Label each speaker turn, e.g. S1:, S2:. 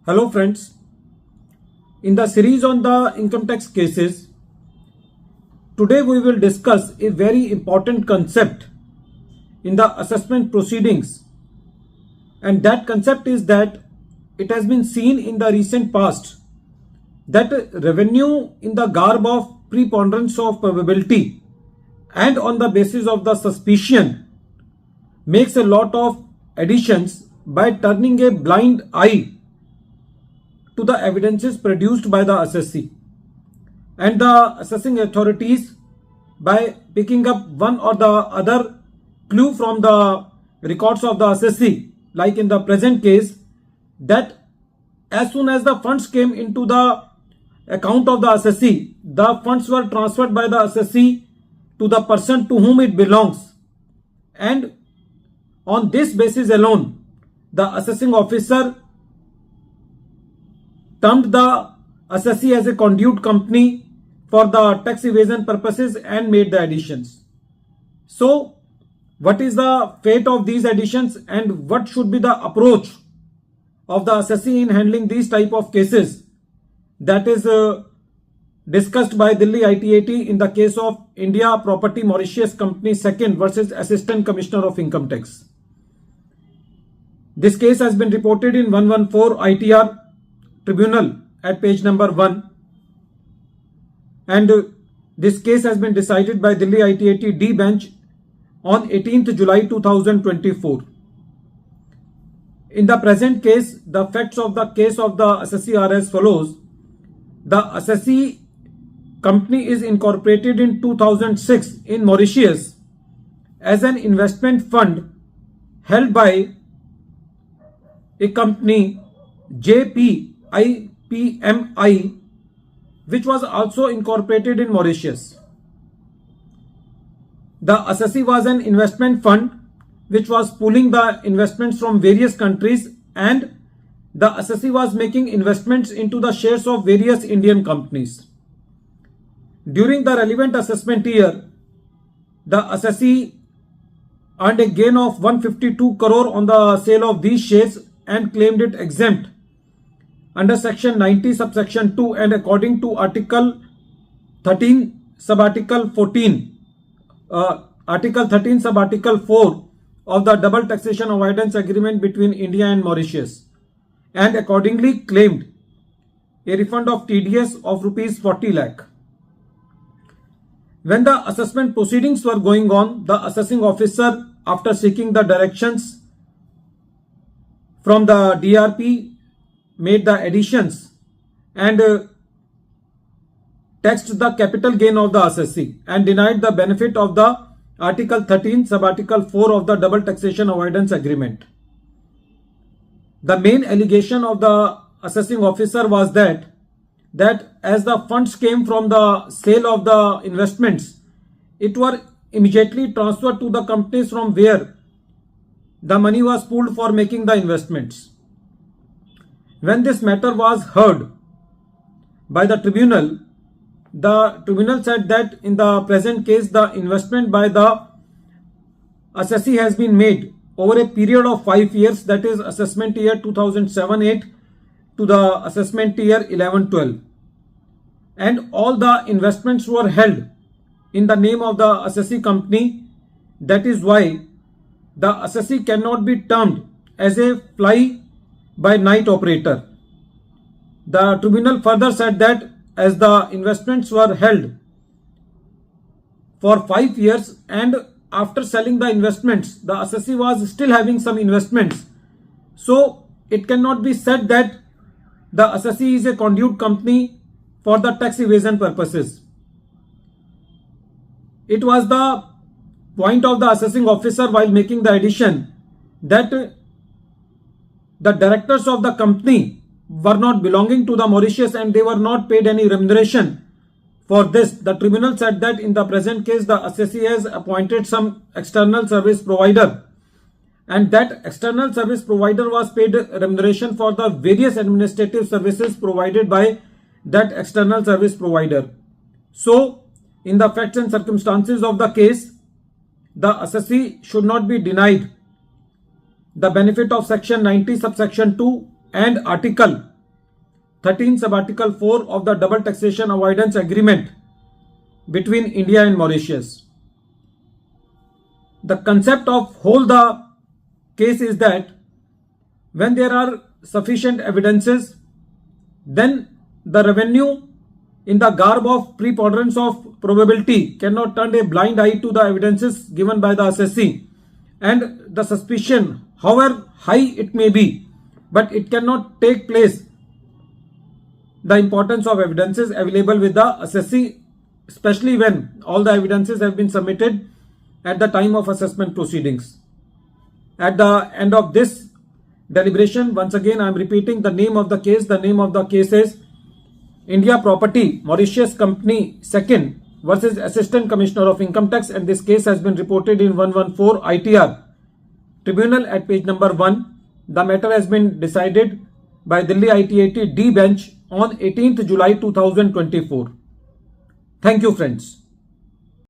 S1: Hello friends, in the series on the income tax cases, today we will discuss a very important concept in the assessment proceedings, and that concept is that it has been seen in the recent past that revenue in the garb of preponderance of probability and on the basis of the suspicion makes a lot of additions by turning a blind eye to the evidences produced by the assessee, and the assessing authorities, by picking up one or the other clue from the records of the assessee, like in the present case, that as soon as the funds came into the account of the assessee, the funds were transferred by the assessee to the person to whom it belongs, and on this basis alone the assessing officer termed the assessee as a conduit company for the tax evasion purposes and made the additions. So, what is the fate of these additions and what should be the approach of the assessee in handling these type of cases? That is discussed by Delhi ITAT in the case of India Property Mauritius Company II versus Assistant Commissioner of Income Tax. This case has been reported in 114 ITR Tribunal at page number 1, and this case has been decided by Delhi ITAT D bench on 18th July 2024. In the present case, the facts of the case of the assessee are as follows. The assessee company is incorporated in 2006 in Mauritius as an investment fund held by a company JPIPMI, which was also incorporated in Mauritius. The assessee was an investment fund which was pooling the investments from various countries, and the assessee was making investments into the shares of various Indian companies. During the relevant assessment year, the assessee earned a gain of 152 crore on the sale of these shares and claimed it exempt under section 90 subsection 2, and according to article 13 subarticle 14 article 13 subarticle 4 of the double taxation avoidance agreement between India and Mauritius, and accordingly claimed a refund of TDS of rupees 40 lakh. When the assessment proceedings were going on, the assessing officer, after seeking the directions from the DRP, made the additions and taxed the capital gain of the assessee and denied the benefit of the article 13 subarticle 4 of the double taxation avoidance agreement. The main allegation of the assessing officer was that as the funds came from the sale of the investments, it were immediately transferred to the companies from where the money was pooled for making the investments. When this matter was heard by the tribunal said that in the present case the investment by the assessee has been made over a period of 5 years, that is assessment year 2007-8 to the assessment year 11-12, and all the investments were held in the name of the assessee company. That is why the assessee cannot be termed as a fly by night operator. The tribunal further said that as the investments were held for 5 years and after selling the investments, the assessee was still having some investments, so it cannot be said that the assessee is a conduit company for the tax evasion purposes. It was the point of the assessing officer while making the addition that the directors of the company were not belonging to the Mauritius and they were not paid any remuneration for this. The tribunal said that in the present case the assessee has appointed some external service provider, and that external service provider was paid remuneration for the various administrative services provided by that external service provider. So, in the facts and circumstances of the case, the assessee should not be denied the benefit of section 90 subsection 2 and article 13 sub-article 4 of the double taxation avoidance agreement between India and Mauritius. The concept of whole the case is that when there are sufficient evidences, then the revenue in the garb of preponderance of probability cannot turn a blind eye to the evidences given by the assessee, and the suspicion, however high it may be, but it cannot take place the importance of evidences available with the assessee, especially when all the evidences have been submitted at the time of assessment proceedings. At the end of this deliberation, once again I am repeating the name of the case. The name of the case is India Property Mauritius Company Second versus Assistant Commissioner of Income Tax, and this case has been reported in 114 ITR Tribunal at page number 1. The matter has been decided by Delhi ITAT D bench on 18th July 2024. Thank you, friends.